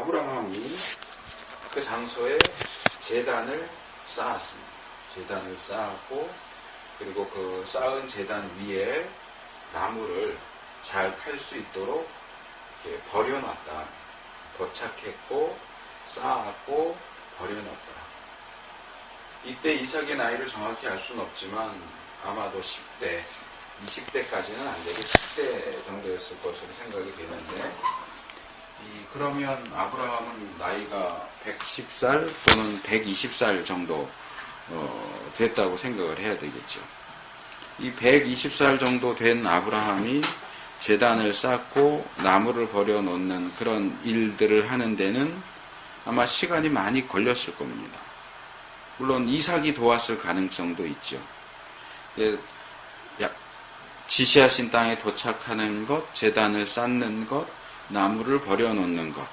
아브라함이 그 장소에 제단을 쌓았습니다. 제단을 쌓았고, 그리고 그 쌓은 제단 위에 나무를 잘 탈 수 있도록 이렇게 버려놨다. 도착했고, 쌓았고, 버려놨다. 이때 이삭의 나이를 정확히 알 수는 없지만 아마도 10대, 20대까지는 안 되게 10대 정도였을 것으로 생각이 되는데, 그러면 아브라함은 나이가 110살 또는 120살 정도 됐다고 생각을 해야 되겠죠. 이 120살 정도 된 아브라함이 제단을 쌓고 나무를 버려놓는 그런 일들을 하는 데는 아마 시간이 많이 걸렸을 겁니다. 물론 이삭이 도왔을 가능성도 있죠. 지시하신 땅에 도착하는 것, 제단을 쌓는 것, 나무를 버려놓는 것,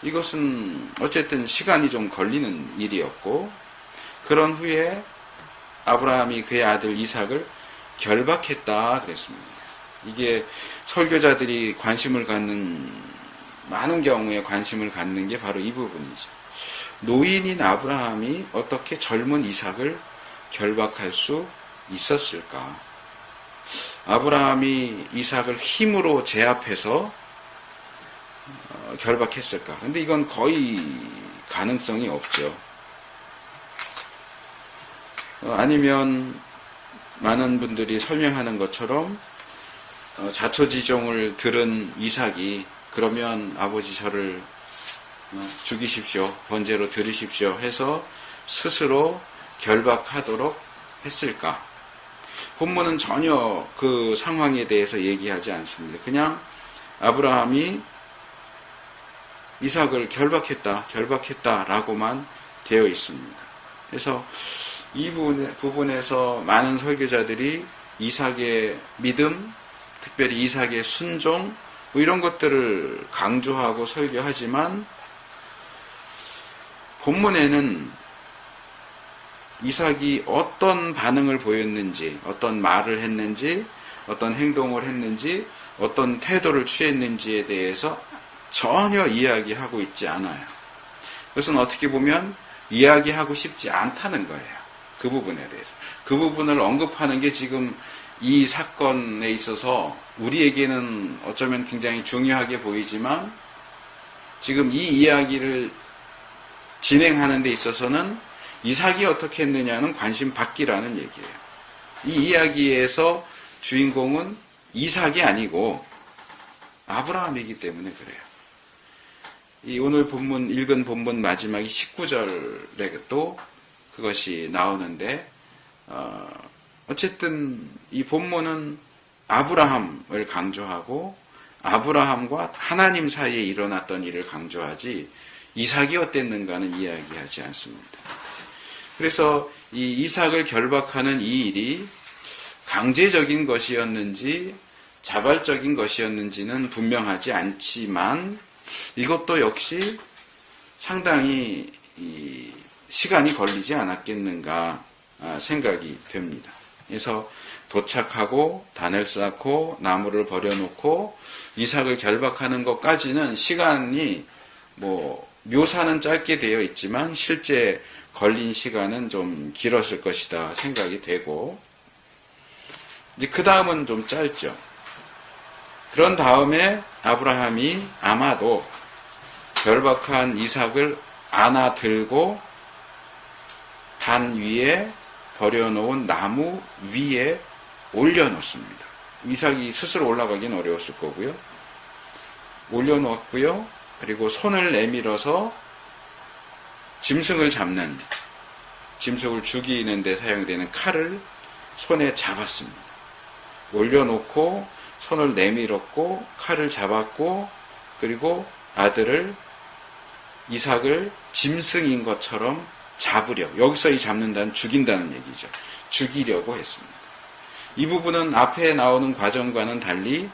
이것은 어쨌든 시간이 좀 걸리는 일이었고, 그런 후에 아브라함이 그의 아들 이삭을 결박했다 그랬습니다. 이게 설교자들이 관심을 갖는, 많은 경우에 관심을 갖는 게 바로 이 부분이죠. 노인인 아브라함이 어떻게 젊은 이삭을 결박할 수 있었을까? 아브라함이 이삭을 힘으로 제압해서 결박했을까? 근데 이건 거의 가능성이 없죠. 아니면 많은 분들이 설명하는 것처럼 자초지종을 들은 이삭이 그러면 아버지 저를 죽이십시오, 번제로 드리십시오 해서 스스로 결박하도록 했을까? 본문은 전혀 그 상황에 대해서 얘기하지 않습니다. 그냥 아브라함이 이삭을 결박했다라고만 되어 있습니다. 그래서 이 부분에서 많은 설교자들이 이삭의 믿음, 특별히 이삭의 순종, 뭐 이런 것들을 강조하고 설교하지만, 본문에는 이삭이 어떤 반응을 보였는지, 어떤 말을 했는지, 어떤 행동을 했는지, 어떤 태도를 취했는지에 대해서 전혀 이야기하고 있지 않아요. 그것은 어떻게 보면 이야기하고 싶지 않다는 거예요. 그 부분에 대해서. 그 부분을 언급하는 게 지금 이 사건에 있어서 우리에게는 어쩌면 굉장히 중요하게 보이지만, 지금 이 이야기를 진행하는 데 있어서는 이삭이 어떻게 했느냐는 관심 받기라는 얘기예요. 이 이야기에서 주인공은 이삭이 아니고 아브라함이기 때문에 그래요. 이 오늘 본문, 읽은 본문 마지막이 19절에 또 그것이 나오는데, 어쨌든 이 본문은 아브라함을 강조하고 아브라함과 하나님 사이에 일어났던 일을 강조하지 이삭이 어땠는가는 이야기하지 않습니다. 그래서 이 이삭을 결박하는 이 일이 강제적인 것이었는지 자발적인 것이었는지는 분명하지 않지만, 이것도 역시 상당히 시간이 걸리지 않았겠는가 생각이 됩니다. 그래서 도착하고 단을 쌓고 나무를 버려놓고 이삭을 결박하는 것까지는 시간이 묘사는 짧게 되어 있지만 실제 걸린 시간은 좀 길었을 것이다 생각이 되고, 이제 그 다음은 좀 짧죠. 그런 다음에 아브라함이 아마도 결박한 이삭을 안아 들고 단 위에 버려놓은 나무 위에 올려놓습니다. 이삭이 스스로 올라가기는 어려웠을 거고요. 올려놓았고요. 그리고 손을 내밀어서 짐승을 죽이는 데 사용되는 칼을 손에 잡았습니다. 올려놓고 손을 내밀었고 칼을 잡았고, 그리고 이삭을 짐승인 것처럼 잡으려고, 여기서 이 잡는다는 죽인다는 얘기죠. 죽이려고 했습니다. 이 부분은 앞에 나오는 과정과는 달리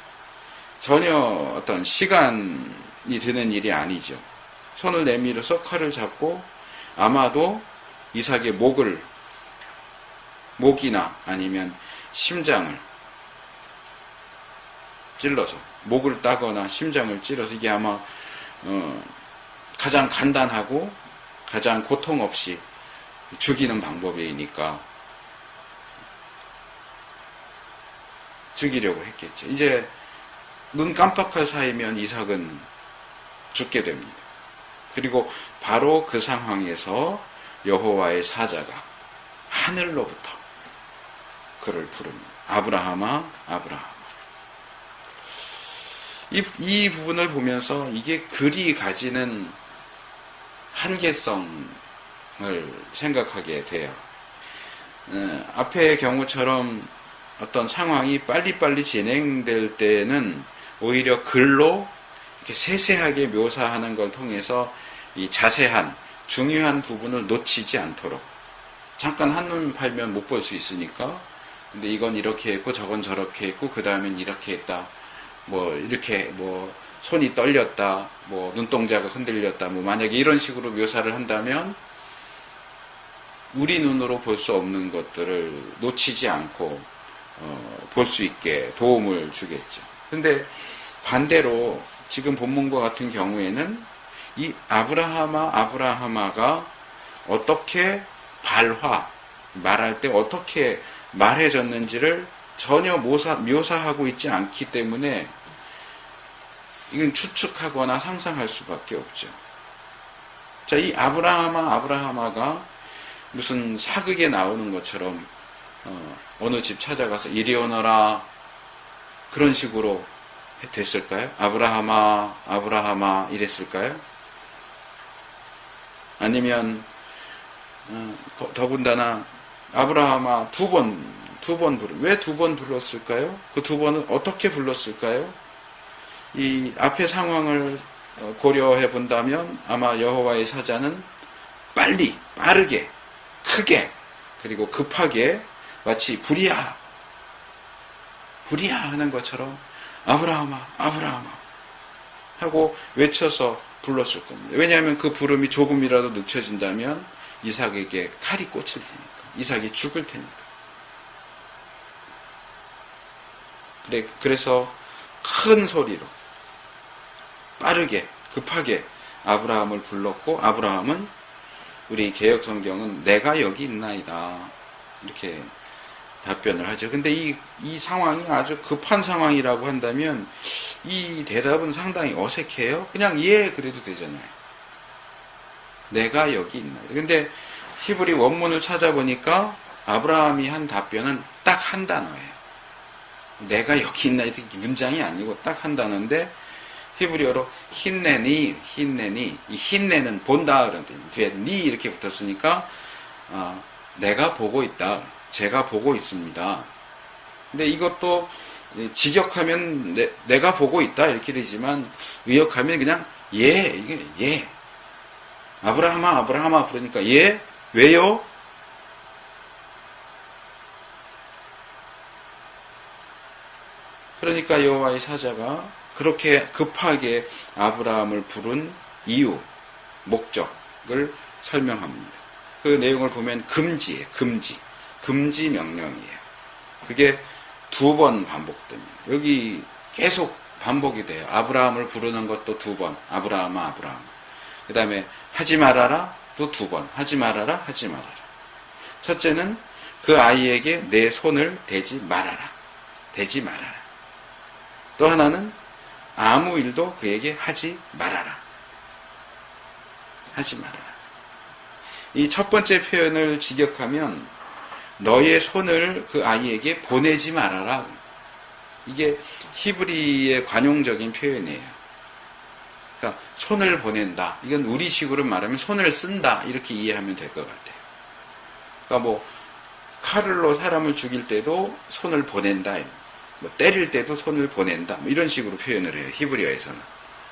전혀 어떤 시간이 드는 일이 아니죠. 손을 내밀어서 칼을 잡고 아마도 이삭의 목이나 아니면 심장을 찔러서, 목을 따거나 심장을 찔러서, 이게 아마 가장 간단하고 가장 고통 없이 죽이는 방법이니까 죽이려고 했겠죠. 이제 눈 깜빡할 사이면 이삭은 죽게 됩니다. 그리고 바로 그 상황에서 여호와의 사자가 하늘로부터 그를 부릅니다. 아브라함아, 아브라함아. 이 부분을 보면서 이게 글이 가지는 한계성을 생각하게 돼요. 앞의 경우처럼 어떤 상황이 빨리빨리 진행될 때는 오히려 글로 이렇게 세세하게 묘사하는 걸 통해서 이 자세한 중요한 부분을 놓치지 않도록, 잠깐 한눈 팔면 못 볼 수 있으니까, 근데 이건 이렇게 했고 저건 저렇게 했고 그 다음엔 이렇게 했다, 뭐 이렇게 뭐 손이 떨렸다, 뭐 눈동자가 흔들렸다, 뭐 만약에 이런 식으로 묘사를 한다면 우리 눈으로 볼 수 없는 것들을 놓치지 않고 볼 수 있게 도움을 주겠죠. 근데 반대로 지금 본문과 같은 경우에는 이 아브라하마가 어떻게 말할 때 어떻게 말해졌는지를 전혀 묘사하고 있지 않기 때문에 이건 추측하거나 상상할 수밖에 없죠. 자, 이 아브라하마가 무슨 사극에 나오는 것처럼 어느 집 찾아가서 이리 오너라 그런 식으로 됐을까요? 아브라하마 이랬을까요? 아니면 더군다나 아브라하마 두 번 왜 두 번 불렀을까요? 그 두 번은 어떻게 불렀을까요? 이 앞의 상황을 고려해 본다면 아마 여호와의 사자는 빠르게, 크게, 그리고 급하게 마치 불이야 하는 것처럼 아브라함아 하고 외쳐서 불렀을 겁니다. 왜냐하면 그 부름이 조금이라도 늦춰진다면 이삭에게 칼이 꽂힐 테니까, 이삭이 죽을 테니까. 그래서 큰 소리로 빠르게 급하게 아브라함을 불렀고, 아브라함은 우리 개역 성경은 내가 여기 있나이다 이렇게 답변을 하죠. 근데 이 상황이 아주 급한 상황이라고 한다면 이 대답은 상당히 어색해요. 그냥 그래도 되잖아요. 내가 여기 있나이다. 근데 히브리 원문을 찾아보니까 아브라함이 한 답변은 딱 한 단어예요. 내가 여기 있나이다. 문장이 아니고 딱 한 단어인데 히브리어로 힌네니, 이 힌네는 본다 그런 뜻. 뒤에 니 이렇게 붙었으니까 내가 보고 있다. 제가 보고 있습니다. 근데 이것도 직역하면 내가 보고 있다 이렇게 되지만 의역하면 그냥 이게 아브라함아 부르니까 왜요? 그러니까 여호와의 사자가 그렇게 급하게 아브라함을 부른 이유, 목적을 설명합니다. 그 내용을 보면 금지예요. 금지 명령이에요. 그게 2번 반복됩니다. 여기 계속 반복이 돼요. 아브라함을 부르는 것도 2번. 아브라함아. 그 다음에 하지 말아라 또 2번. 하지 말아라. 첫째는 그 아이에게 내 손을 대지 말아라. 또 하나는 아무 일도 그에게 하지 말아라. 이 첫 번째 표현을 직역하면 너의 손을 그 아이에게 보내지 말아라. 이게 히브리의 관용적인 표현이에요. 그러니까 손을 보낸다. 이건 우리식으로 말하면 손을 쓴다. 이렇게 이해하면 될 것 같아요. 그러니까 뭐 칼로 사람을 죽일 때도 손을 보낸다. 뭐 때릴 때도 손을 보낸다. 뭐 이런 식으로 표현을 해요. 히브리어에서는.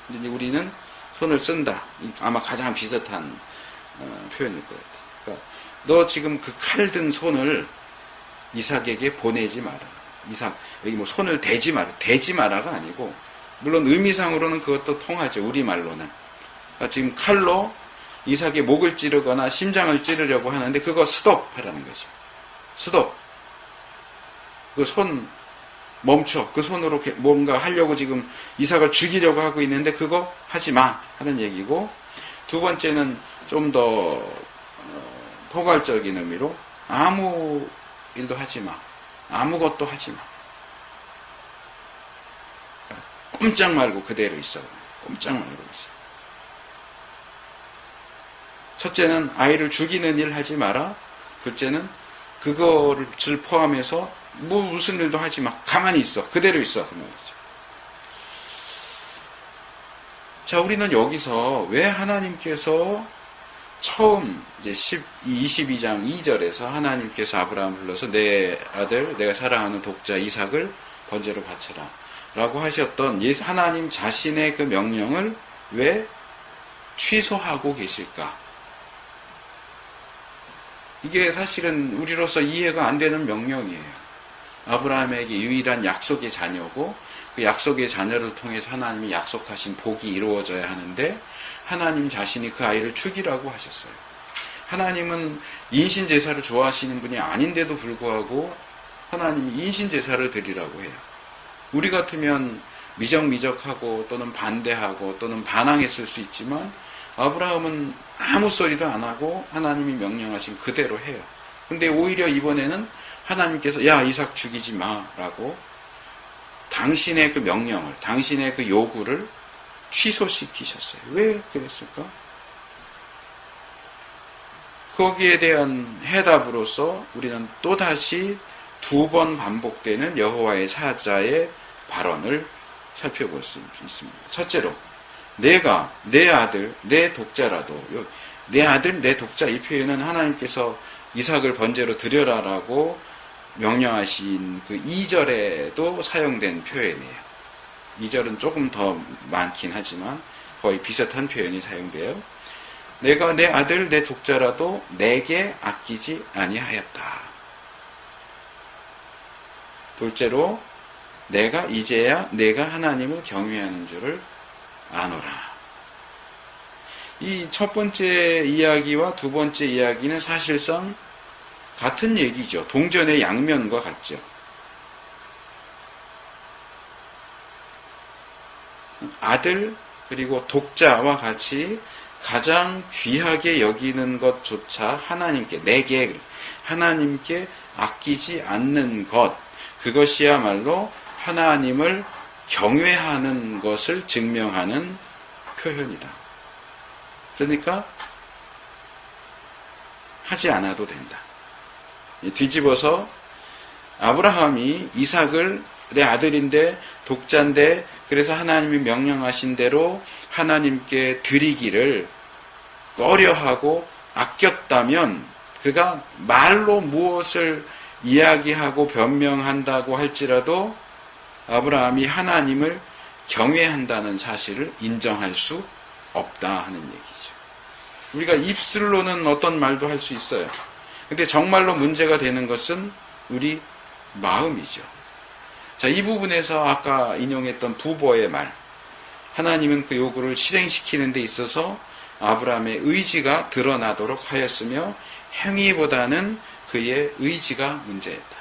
근데 우리는 손을 쓴다. 아마 가장 비슷한 표현일 것 같아요. 그러니까 너 지금 그 칼 든 손을 이삭에게 보내지 마라. 이삭, 여기 뭐 손을 대지 마라가 아니고, 물론 의미상으로는 그것도 통하죠. 우리말로는. 그러니까 지금 칼로 이삭의 목을 찌르거나 심장을 찌르려고 하는데 그거 스톱 하라는 거죠. 스톱. 그 손 멈춰. 그 손으로 뭔가 하려고 지금 이삭을 죽이려고 하고 있는데 그거 하지 마 하는 얘기고, 두 번째는 좀 더 포괄적인 의미로 아무 일도 하지 마. 아무것도 하지 마. 꼼짝 말고 그대로 있어. 꼼짝 말고 있어. 첫째는 아이를 죽이는 일 하지 마라. 둘째는 그거를 포함해서 무슨 일도 하지 마. 가만히 있어. 그대로 있어. 그 말이죠. 자, 우리는 여기서 왜 하나님께서 처음 이제 22장 2절에서 하나님께서 아브라함을 불러서 내 아들, 내가 사랑하는 독자 이삭을 번제로 바쳐라 라고 하셨던 하나님 자신의 그 명령을 왜 취소하고 계실까? 이게 사실은 우리로서 이해가 안 되는 명령이에요. 아브라함에게 유일한 약속의 자녀고 그 약속의 자녀를 통해서 하나님이 약속하신 복이 이루어져야 하는데 하나님 자신이 그 아이를 죽이라고 하셨어요. 하나님은 인신제사를 좋아하시는 분이 아닌데도 불구하고 하나님이 인신제사를 드리라고 해요. 우리 같으면 미적미적하고 또는 반대하고 또는 반항했을 수 있지만 아브라함은 아무 소리도 안 하고 하나님이 명령하신 그대로 해요. 근데 오히려 이번에는 하나님께서 야 이삭 죽이지 마라고 당신의 그 명령을, 당신의 그 요구를 취소시키셨어요. 왜 그랬을까? 거기에 대한 해답으로서 우리는 또다시 두 번 반복되는 여호와의 사자의 발언을 살펴볼 수 있습니다. 첫째로 내가 내 아들 내 독자라도, 내 아들 내 독자 이 표현은 하나님께서 이삭을 번제로 드려라라고 명령하신 그 2절에도 사용된 표현이에요. 2절은 조금 더 많긴 하지만 거의 비슷한 표현이 사용돼요. 내가 내 아들 내 독자라도 내게 아끼지 아니하였다. 둘째로 내가 이제야 내가 하나님을 경외하는 줄을 아노라. 이 첫 번째 이야기와 두 번째 이야기는 사실상 같은 얘기죠. 동전의 양면과 같죠. 아들 그리고 독자와 같이 가장 귀하게 여기는 것조차 하나님께, 내게 하나님께 아끼지 않는 것, 그것이야말로 하나님을 경외하는 것을 증명하는 표현이다. 그러니까 하지 않아도 된다. 뒤집어서 아브라함이 이삭을 내 아들인데 독자인데 그래서 하나님이 명령하신 대로 하나님께 드리기를 꺼려하고 아꼈다면 그가 말로 무엇을 이야기하고 변명한다고 할지라도 아브라함이 하나님을 경외한다는 사실을 인정할 수 없다 하는 얘기죠. 우리가 입술로는 어떤 말도 할 수 있어요. 근데 정말로 문제가 되는 것은 우리 마음이죠. 자, 이 부분에서 아까 인용했던 부보의 말, 하나님은 그 요구를 실행시키는 데 있어서 아브라함의 의지가 드러나도록 하였으며 행위보다는 그의 의지가 문제였다.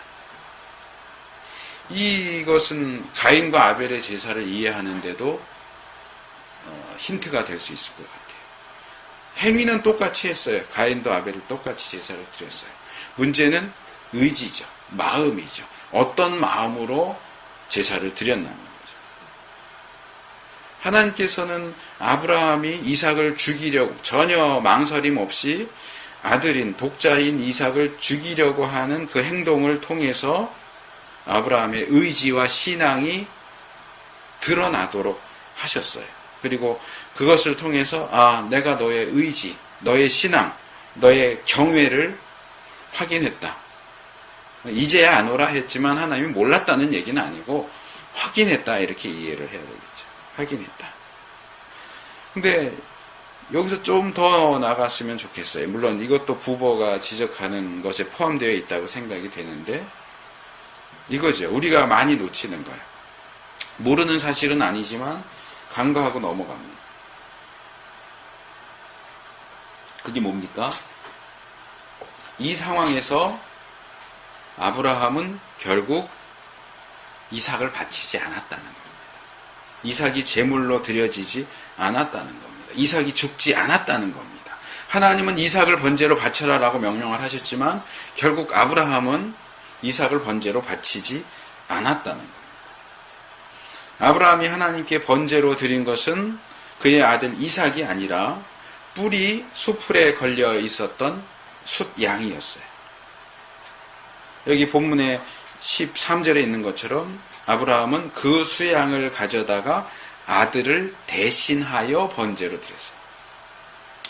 이것은 가인과 아벨의 제사를 이해하는데도 힌트가 될 수 있을 것 같아요. 행위는 똑같이 했어요. 가인도 아벨도 똑같이 제사를 드렸어요. 문제는 의지죠. 마음이죠. 어떤 마음으로 제사를 드렸나는 거죠. 하나님께서는 아브라함이 이삭을 죽이려고 전혀 망설임 없이 아들인 독자인 이삭을 죽이려고 하는 그 행동을 통해서 아브라함의 의지와 신앙이 드러나도록 하셨어요. 그리고 그것을 통해서 내가 너의 의지, 너의 신앙, 너의 경외를 확인했다. 이제야 안 오라 했지만 하나님이 몰랐다는 얘기는 아니고 확인했다 이렇게 이해를 해야 되겠죠. 확인했다. 근데 여기서 좀 더 나갔으면 좋겠어요. 물론 이것도 부보가 지적하는 것에 포함되어 있다고 생각이 되는데 이거죠. 우리가 많이 놓치는 거예요. 모르는 사실은 아니지만 간과하고 넘어갑니다. 그게 뭡니까? 이 상황에서 아브라함은 결국 이삭을 바치지 않았다는 겁니다. 이삭이 제물로 드려지지 않았다는 겁니다. 이삭이 죽지 않았다는 겁니다. 하나님은 이삭을 번제로 바쳐라라고 명령을 하셨지만 결국 아브라함은 이삭을 번제로 바치지 않았다는 겁니다. 아브라함이 하나님께 번제로 드린 것은 그의 아들 이삭이 아니라 뿔이 수풀에 걸려 있었던 숫양이었어요. 여기 본문의 13절에 있는 것처럼 아브라함은 그 수양을 가져다가 아들을 대신하여 번제로 드렸어요.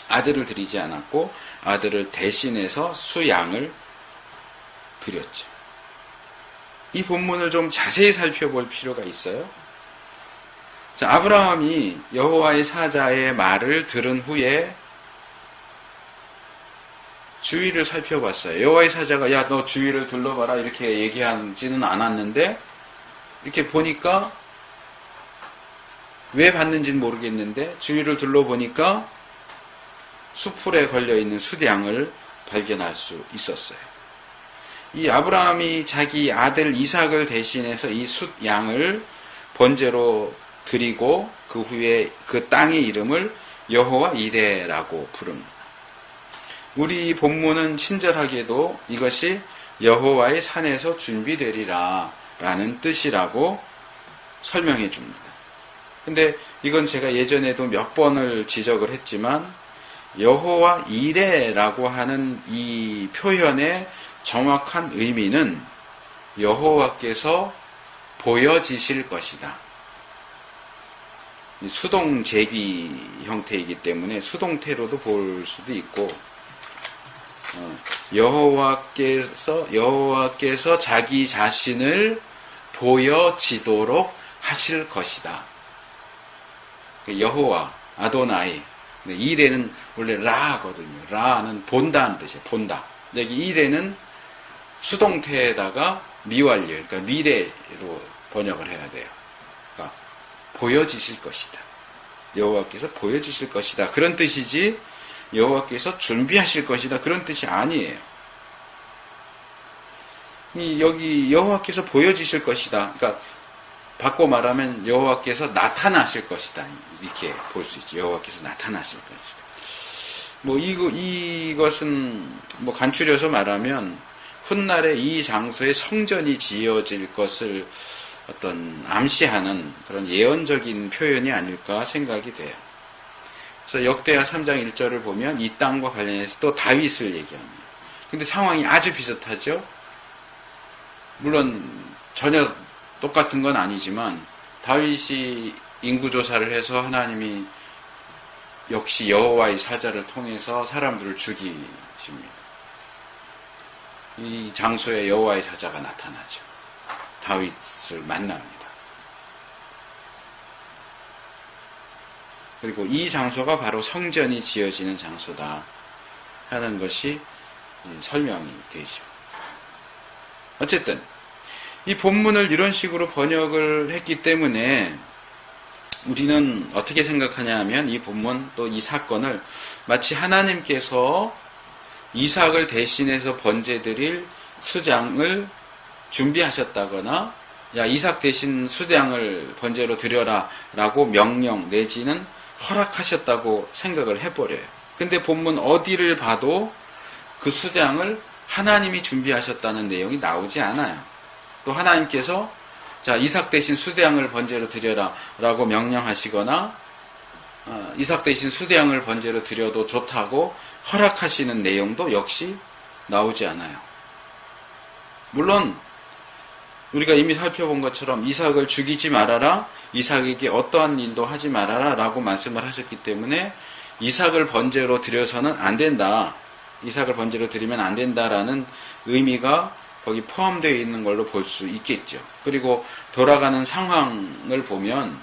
아들을 드리지 않았고 아들을 대신해서 수양을 드렸죠. 이 본문을 좀 자세히 살펴볼 필요가 있어요. 자, 아브라함이 여호와의 사자의 말을 들은 후에 주위를 살펴봤어요. 여호와의 사자가 야, 너 주위를 둘러봐라 이렇게 얘기하지는 않았는데 이렇게 보니까 왜 봤는지는 모르겠는데 주위를 둘러보니까 수풀에 걸려있는 숫양을 발견할 수 있었어요. 이 아브라함이 자기 아들 이삭을 대신해서 이 숫양을 번제로 드리고 그 후에 그 땅의 이름을 여호와 이레라고 부릅니다. 우리 본문은 친절하게도 이것이 여호와의 산에서 준비되리라 라는 뜻이라고 설명해 줍니다. 근데 이건 제가 예전에도 몇 번을 지적을 했지만 여호와 이레라고 하는 이 표현의 정확한 의미는 여호와께서 보여지실 것이다. 수동 제귀 형태이기 때문에 수동태로도 볼 수도 있고 여호와께서 자기 자신을 보여지도록 하실 것이다. 여호와 아도나이 이레는 원래 라거든요. 라는 본다는 뜻이에요. 본다. 여기 이레는 수동태에다가 미완료, 그러니까 미래로 번역을 해야 돼요. 그러니까 보여지실 것이다. 여호와께서 보여주실 것이다. 그런 뜻이지 여호와께서 준비하실 것이다. 그런 뜻이 아니에요. 여기 여호와께서 보여주실 것이다. 그러니까 바꿔 말하면 여호와께서 나타나실 것이다. 이렇게 볼 수 있죠. 여호와께서 나타나실 것이다. 이것은 간추려서 말하면 훗날에 이 장소에 성전이 지어질 것을 어떤 암시하는 그런 예언적인 표현이 아닐까 생각이 돼요. 그래서 역대하 3장 1절을 보면 이 땅과 관련해서 또 다윗을 얘기합니다. 근데 상황이 아주 비슷하죠. 물론 전혀 똑같은 건 아니지만 다윗이 인구조사를 해서 하나님이 역시 여호와의 사자를 통해서 사람들을 죽이십니다. 이 장소에 여호와의 사자가 나타나죠. 다윗을 만납니다. 그리고 이 장소가 바로 성전이 지어지는 장소다 하는 것이 설명이 되죠. 어쨌든 이 본문을 이런 식으로 번역을 했기 때문에 우리는 어떻게 생각하냐 하면 이 본문 또 이 사건을 마치 하나님께서 이삭을 대신해서 번제드릴 수장을 준비하셨다거나 야 이삭 대신 수장을 번제로 드려라 라고 명령 내지는 허락하셨다고 생각을 해버려요. 근데 본문 어디를 봐도 그 수장을 하나님이 준비하셨다는 내용이 나오지 않아요. 또 하나님께서 자 이삭 대신 수대양을 번제로 드려라 라고 명령하시거나 이삭 대신 수대양을 번제로 드려도 좋다고 허락하시는 내용도 역시 나오지 않아요. 물론 우리가 이미 살펴본 것처럼 이삭을 죽이지 말아라, 이삭에게 어떠한 일도 하지 말아라 라고 말씀을 하셨기 때문에 이삭을 번제로 드려서는 안 된다, 이삭을 번제로 드리면 안 된다라는 의미가 거기 포함되어 있는 걸로 볼 수 있겠죠. 그리고 돌아가는 상황을 보면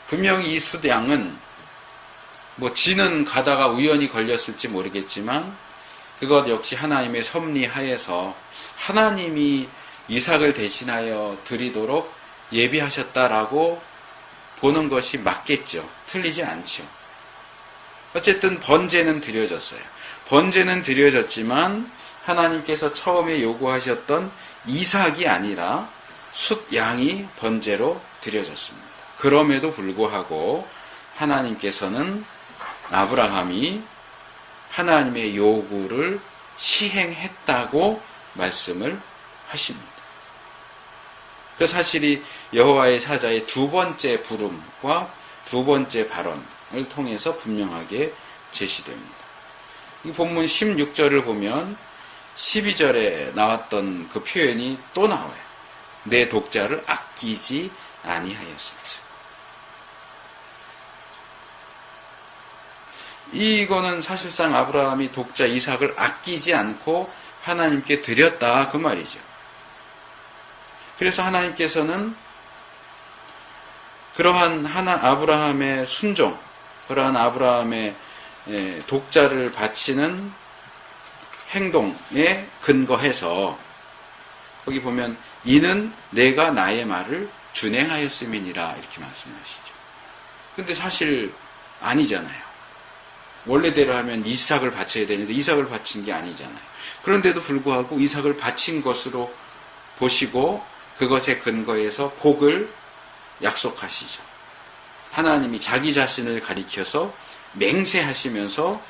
분명히 이 수양은 쥐는 가다가 우연히 걸렸을지 모르겠지만 그것 역시 하나님의 섭리 하에서 하나님이 이삭을 대신하여 드리도록 예비하셨다라고 보는 것이 맞겠죠. 틀리지 않죠. 어쨌든 번제는 드려졌어요. 번제는 드려졌지만 하나님께서 처음에 요구하셨던 이삭이 아니라 숫양이 번제로 드려졌습니다. 그럼에도 불구하고 하나님께서는 아브라함이 하나님의 요구를 시행했다고 말씀을 하십니다. 그 사실이 여호와의 사자의 두 번째 부름과 두 번째 발언을 통해서 분명하게 제시됩니다. 이 본문 16절을 보면 12절에 나왔던 그 표현이 또 나와요. 내 독자를 아끼지 아니하였으니. 이거는 사실상 아브라함이 독자 이삭을 아끼지 않고 하나님께 드렸다 그 말이죠. 그래서 하나님께서는 그러한 아브라함의 순종, 그러한 아브라함의 독자를 바치는 행동에 근거해서 거기 보면 이는 내가 나의 말을 준행하였음이니라 이렇게 말씀하시죠. 근데 사실 아니잖아요. 원래대로 하면 이삭을 바쳐야 되는데 이삭을 바친 게 아니잖아요. 그런데도 불구하고 이삭을 바친 것으로 보시고 그것에 근거해서 복을 약속하시죠. 하나님이 자기 자신을 가리켜서 맹세하시면서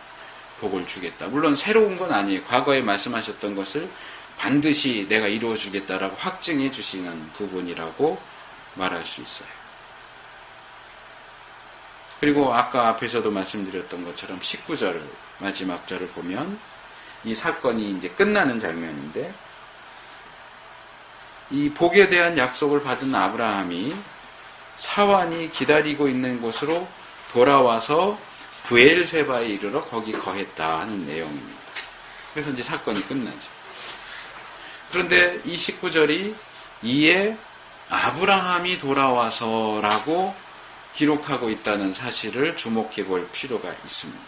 복을 주겠다. 물론 새로운 건 아니에요. 과거에 말씀하셨던 것을 반드시 내가 이루어 주겠다라고 확증해 주시는 부분이라고 말할 수 있어요. 그리고 아까 앞에서도 말씀드렸던 것처럼 19절 마지막 절을 보면 이 사건이 이제 끝나는 장면인데 이 복에 대한 약속을 받은 아브라함이 사환이 기다리고 있는 곳으로 돌아와서 브엘세바에 이르러 거기 거했다 하는 내용입니다. 그래서 이제 사건이 끝나죠. 그런데 이 19절이 이에 아브라함이 돌아와서라고 기록하고 있다는 사실을 주목해 볼 필요가 있습니다.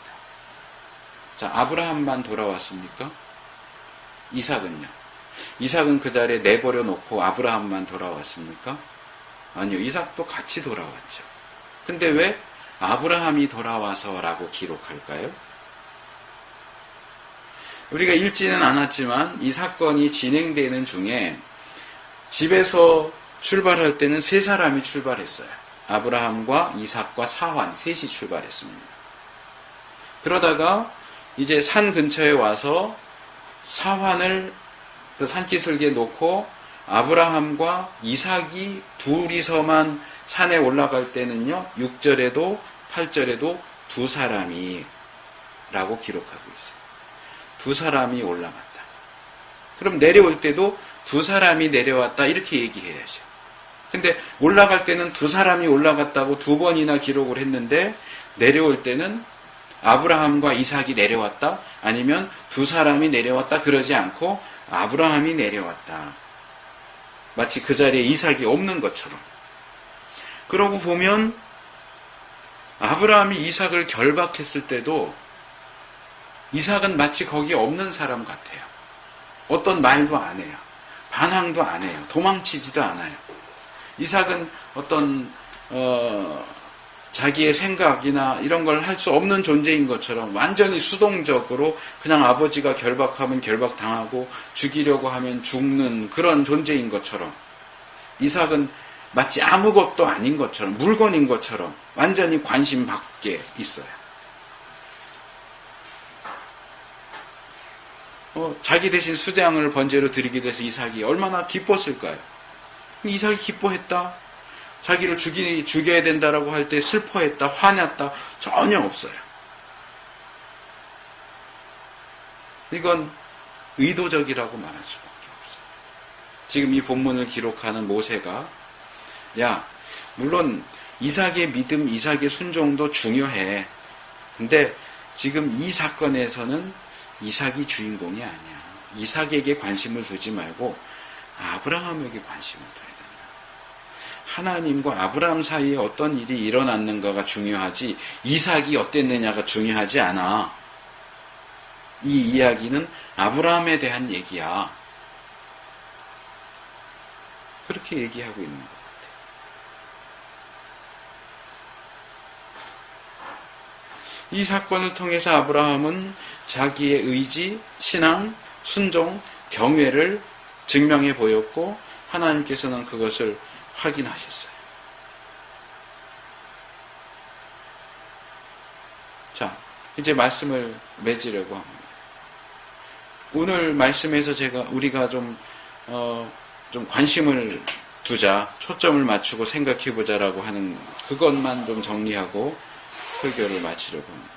자, 아브라함만 돌아왔습니까? 이삭은요? 이삭은 그 자리에 내버려 놓고 아브라함만 돌아왔습니까? 아니요. 이삭도 같이 돌아왔죠. 근데 왜 아브라함이 돌아와서라고 기록할까요? 우리가 읽지는 않았지만 이 사건이 진행되는 중에 집에서 출발할 때는 세 사람이 출발했어요. 아브라함과 이삭과 사환 셋이 출발했습니다. 그러다가 이제 산 근처에 와서 사환을 그 산기슭에 놓고 아브라함과 이삭이 둘이서만 산에 올라갈 때는요, 6절에도 8절에도 두 사람이 라고 기록하고 있어요. 두 사람이 올라갔다. 그럼 내려올 때도 두 사람이 내려왔다 이렇게 얘기해야죠. 근데 올라갈 때는 두 사람이 올라갔다고 두 번이나 기록을 했는데 내려올 때는 아브라함과 이삭이 내려왔다 아니면 두 사람이 내려왔다 그러지 않고 아브라함이 내려왔다. 마치 그 자리에 이삭이 없는 것처럼. 그러고 보면 아브라함이 이삭을 결박했을 때도 이삭은 마치 거기 없는 사람 같아요. 어떤 말도 안 해요. 반항도 안 해요. 도망치지도 않아요. 이삭은 어떤 자기의 생각이나 이런 걸 할 수 없는 존재인 것처럼 완전히 수동적으로 그냥 아버지가 결박하면 결박당하고 죽이려고 하면 죽는 그런 존재인 것처럼 이삭은 마치 아무것도 아닌 것처럼 물건인 것처럼 완전히 관심 밖에 있어요. 자기 대신 수장을 번제로 드리게 돼서 이삭이 얼마나 기뻤을까요? 이삭이 기뻐했다. 자기를 죽여야 된다라고 할 때 슬퍼했다, 화났다, 전혀 없어요. 이건 의도적이라고 말할 수밖에 없어요. 지금 이 본문을 기록하는 모세가 물론 이삭의 믿음, 이삭의 순종도 중요해. 근데 지금 이 사건에서는 이삭이 주인공이 아니야. 이삭에게 관심을 두지 말고 아브라함에게 관심을 둬야 된다. 하나님과 아브라함 사이에 어떤 일이 일어났는가가 중요하지 이삭이 어땠느냐가 중요하지 않아. 이 이야기는 아브라함에 대한 얘기야. 그렇게 얘기하고 있는 것 같아요. 이 사건을 통해서 아브라함은 자기의 의지, 신앙, 순종, 경외를 증명해 보였고 하나님께서는 그것을 확인하셨어요. 자, 이제 말씀을 맺으려고 합니다. 오늘 말씀에서 우리가 좀 관심을 두자, 초점을 맞추고 생각해보자라고 하는 그것만 좀 정리하고 설교를 마치려고 합니다.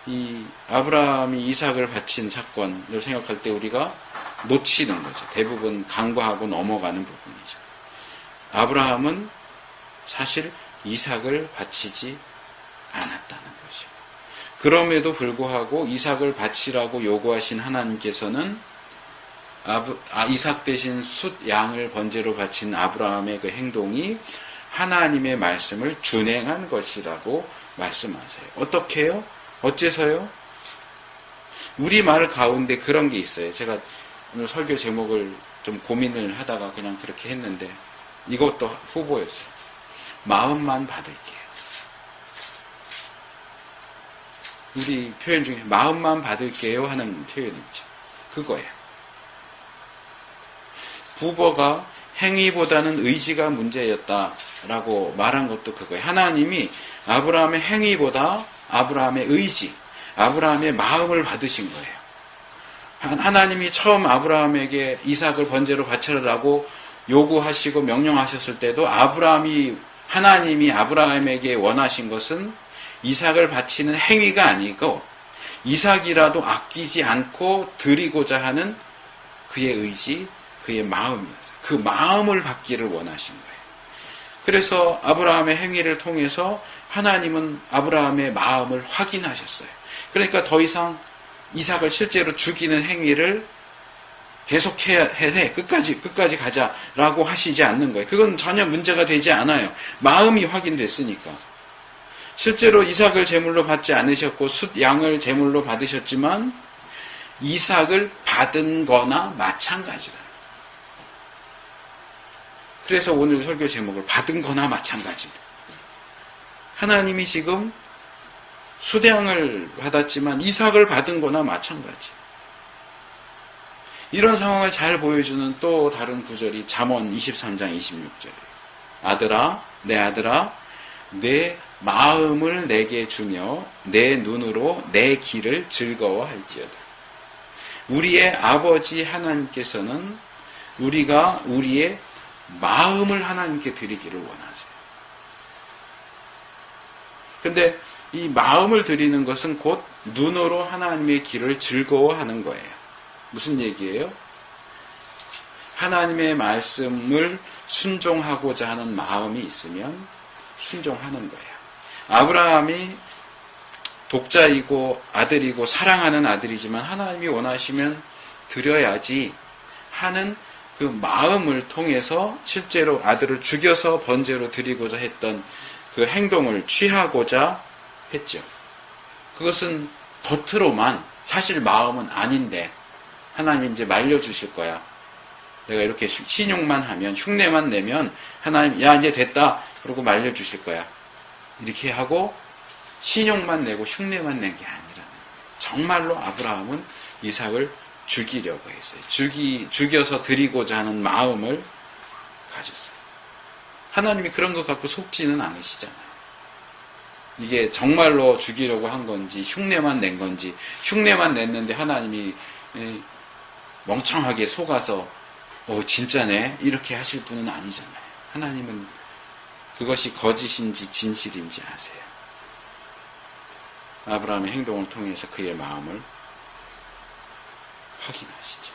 이 아브라함이 이삭을 바친 사건을 생각할 때 우리가 놓치는 거죠. 대부분 간과하고 넘어가는 부분이죠. 아브라함은 사실 이삭을 바치지 않았다는 것이고, 그럼에도 불구하고 이삭을 바치라고 요구하신 하나님께서는 이삭 대신 숫 양을 번제로 바친 아브라함의 그 행동이 하나님의 말씀을 준행한 것이라고 말씀하세요. 어떻게 해요? 어째서요? 우리 말 가운데 그런 게 있어요. 제가 오늘 설교 제목을 좀 고민을 하다가 그냥 그렇게 했는데 이것도 후보였어요. 마음만 받을게요. 우리 표현 중에 마음만 받을게요 하는 표현이 있죠. 그거예요. 부버가 행위보다는 의지가 문제였다라고 말한 것도 그거예요. 하나님이 아브라함의 행위보다 아브라함의 의지, 아브라함의 마음을 받으신 거예요. 하나님이 처음 아브라함에게 이삭을 번제로 바쳐라라고 요구하시고 명령하셨을 때도 하나님이 아브라함에게 원하신 것은 이삭을 바치는 행위가 아니고 이삭이라도 아끼지 않고 드리고자 하는 그의 의지, 그의 마음이었어요. 그 마음을 받기를 원하신 거예요. 그래서 아브라함의 행위를 통해서 하나님은 아브라함의 마음을 확인하셨어요. 그러니까 더 이상 이삭을 실제로 죽이는 행위를 계속해야 해. 끝까지 가자라고 하시지 않는 거예요. 그건 전혀 문제가 되지 않아요. 마음이 확인됐으니까. 실제로 이삭을 제물로 받지 않으셨고 숫 양을 제물로 받으셨지만 이삭을 받은 거나 마찬가지라. 그래서 오늘 설교 제목을 받은 거나 마찬가지. 하나님이 지금 수량을 받았지만 이삭을 받은 거나 마찬가지. 이런 상황을 잘 보여주는 또 다른 구절이 잠언 23장 26절이에요. 아들아, 내 마음을 내게 주며 내 눈으로 내 길을 즐거워할지어다. 우리의 아버지 하나님께서는 우리가 우리의 마음을 하나님께 드리기를 원하세요. 근데 이 마음을 드리는 것은 곧 눈으로 하나님의 길을 즐거워하는 거예요. 무슨 얘기예요? 하나님의 말씀을 순종하고자 하는 마음이 있으면 순종하는 거예요. 아브라함이 독자이고 아들이고 사랑하는 아들이지만 하나님이 원하시면 드려야지 하는 그 마음을 통해서 실제로 아들을 죽여서 번제로 드리고자 했던 그 행동을 취하고자 했죠. 그것은 겉으로만, 사실 마음은 아닌데 하나님이 이제 말려주실 거야. 내가 이렇게 신용만 하면, 흉내만 내면 하나님 야 이제 됐다 그러고 말려주실 거야. 이렇게 하고 신용만 내고 흉내만 낸 게 아니라는 거예요. 정말로 아브라함은 이삭을 죽이려고 했어요. 죽여서 드리고자 하는 마음을 가졌어요. 하나님이 그런 것 갖고 속지는 않으시잖아요. 이게 정말로 죽이려고 한 건지 흉내만 낸 건지, 흉내만 냈는데 하나님이 멍청하게 속아서 진짜네 이렇게 하실 분은 아니잖아요. 하나님은 그것이 거짓인지 진실인지 아세요. 아브라함의 행동을 통해서 그의 마음을 확인하시죠.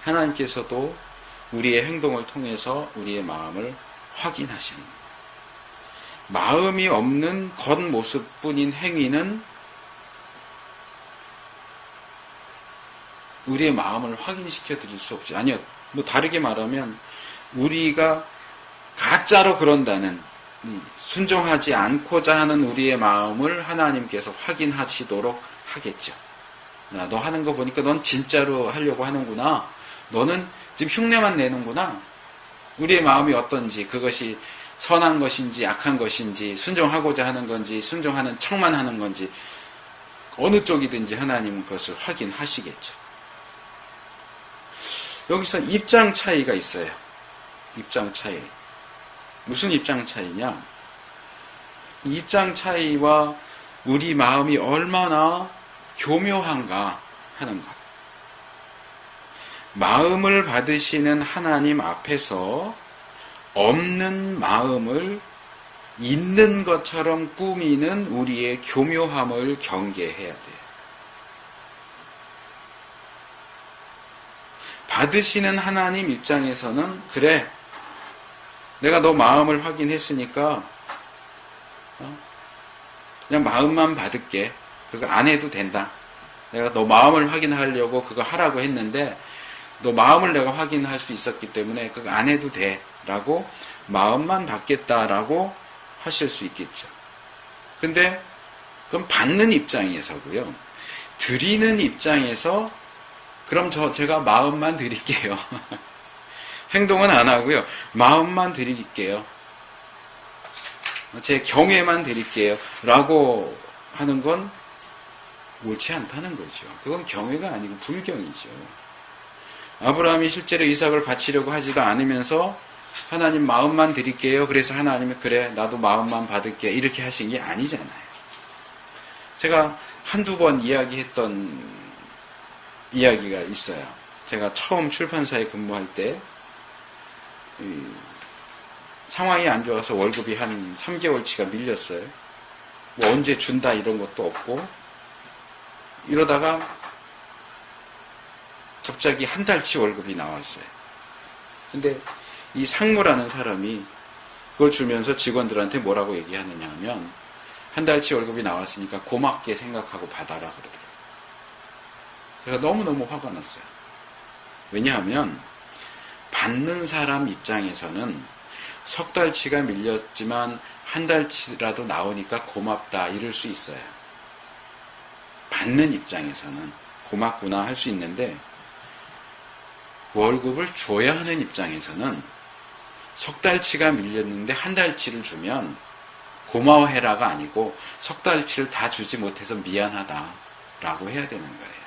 하나님께서도 우리의 행동을 통해서 우리의 마음을 확인하시는 거예요. 마음이 없는 겉모습뿐인 행위는 우리의 마음을 확인시켜 드릴 수 없죠. 아니요. 다르게 말하면 우리가 가짜로 그런다는, 순종하지 않고자 하는 우리의 마음을 하나님께서 확인하시도록 하겠죠. 야, 너 하는 거 보니까 넌 진짜로 하려고 하는구나. 너는 지금 흉내만 내는구나. 우리의 마음이 어떤지, 그것이 선한 것인지 악한 것인지, 순종하고자 하는 건지 순종하는 척만 하는 건지 어느 쪽이든지 하나님은 그것을 확인하시겠죠. 여기서 입장 차이가 있어요. 입장 차이. 무슨 입장 차이냐? 이 입장 차이와 우리 마음이 얼마나 교묘한가 하는 것. 마음을 받으시는 하나님 앞에서 없는 마음을 있는 것처럼 꾸미는 우리의 교묘함을 경계해야 돼요. 받으시는 하나님 입장에서는 그래, 내가 너 마음을 확인했으니까 그냥 마음만 받을게. 그거 안 해도 된다. 내가 너 마음을 확인하려고 그거 하라고 했는데 너 마음을 내가 확인할 수 있었기 때문에 그거 안 해도 돼. 라고 마음만 받겠다라고 하실 수 있겠죠. 근데 그럼 받는 입장에서고요. 드리는 입장에서 그럼 제가 마음만 드릴게요. 행동은 안 하고요. 마음만 드릴게요. 제 경외만 드릴게요. 라고 하는 건 옳지 않다는 거죠. 그건 경외가 아니고 불경이죠. 아브라함이 실제로 이삭을 바치려고 하지도 않으면서 하나님 마음만 드릴게요. 그래서 하나님이 그래 나도 마음만 받을게 이렇게 하신 게 아니잖아요. 제가 한두 번 이야기했던 이야기가 있어요. 제가 처음 출판사에 근무할 때 상황이 안 좋아서 월급이 한 3개월치가 밀렸어요. 뭐 언제 준다 이런 것도 없고 이러다가 갑자기 한 달치 월급이 나왔어요. 근데 이 상무라는 사람이 그걸 주면서 직원들한테 뭐라고 얘기하느냐 하면 한 달치 월급이 나왔으니까 고맙게 생각하고 받아라 그러더라고요. 제가 너무너무 화가 났어요. 왜냐하면 받는 사람 입장에서는 석 달치가 밀렸지만 한 달치라도 나오니까 고맙다 이럴 수 있어요. 받는 입장에서는 고맙구나 할 수 있는데 월급을 줘야 하는 입장에서는 석 달치가 밀렸는데 한 달치를 주면 고마워해라가 아니고 석 달치를 다 주지 못해서 미안하다라고 해야 되는 거예요.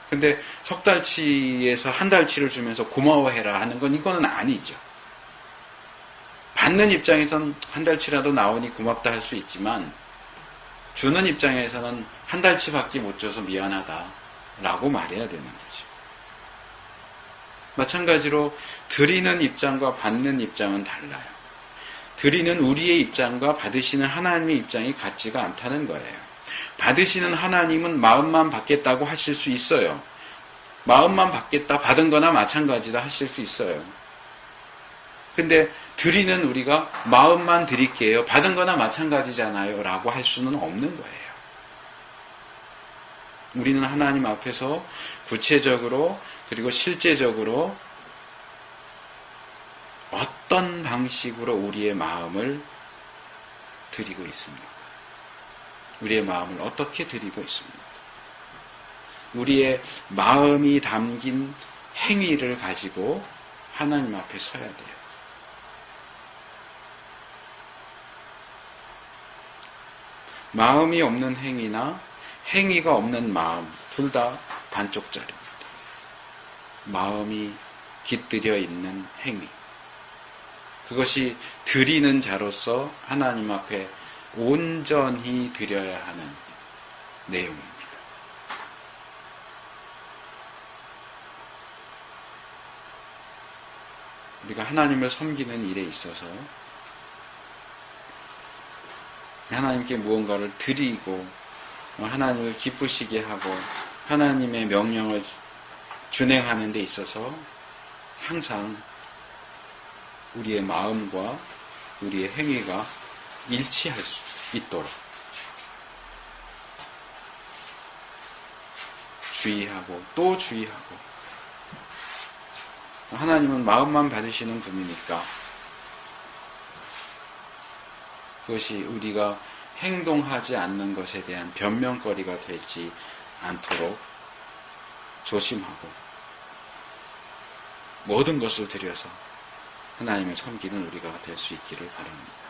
근데 석 달치에서 한 달치를 주면서 고마워해라 하는 건 이거는 아니죠. 받는 입장에서는 한 달치라도 나오니 고맙다 할 수 있지만 주는 입장에서는 한 달치밖에 못 줘서 미안하다라고 말해야 되는 거죠. 마찬가지로 드리는 입장과 받는 입장은 달라요. 드리는 우리의 입장과 받으시는 하나님의 입장이 같지가 않다는 거예요. 받으시는 하나님은 마음만 받겠다고 하실 수 있어요. 마음만 받겠다, 받은 거나 마찬가지다 하실 수 있어요. 근데 드리는 우리가 마음만 드릴게요. 받은 거나 마찬가지잖아요. 라고 할 수는 없는 거예요. 우리는 하나님 앞에서 구체적으로 그리고 실제적으로 어떤 방식으로 우리의 마음을 드리고 있습니까? 우리의 마음을 어떻게 드리고 있습니까? 우리의 마음이 담긴 행위를 가지고 하나님 앞에 서야 돼요. 마음이 없는 행위나 행위가 없는 마음 둘 다 반쪽짜리입니다. 마음이 깃들여 있는 행위. 그것이 드리는 자로서 하나님 앞에 온전히 드려야 하는 내용입니다. 우리가 하나님을 섬기는 일에 있어서 하나님께 무언가를 드리고 하나님을 기쁘시게 하고 하나님의 명령을 준행하는 데 있어서 항상 우리의 마음과 우리의 행위가 일치할 수 있도록 주의하고 또 주의하고 하나님은 마음만 받으시는 분이니까 그것이 우리가 행동하지 않는 것에 대한 변명거리가 되지 않도록 조심하고 모든 것을 들여서 하나님을 섬기는 우리가 될 수 있기를 바랍니다.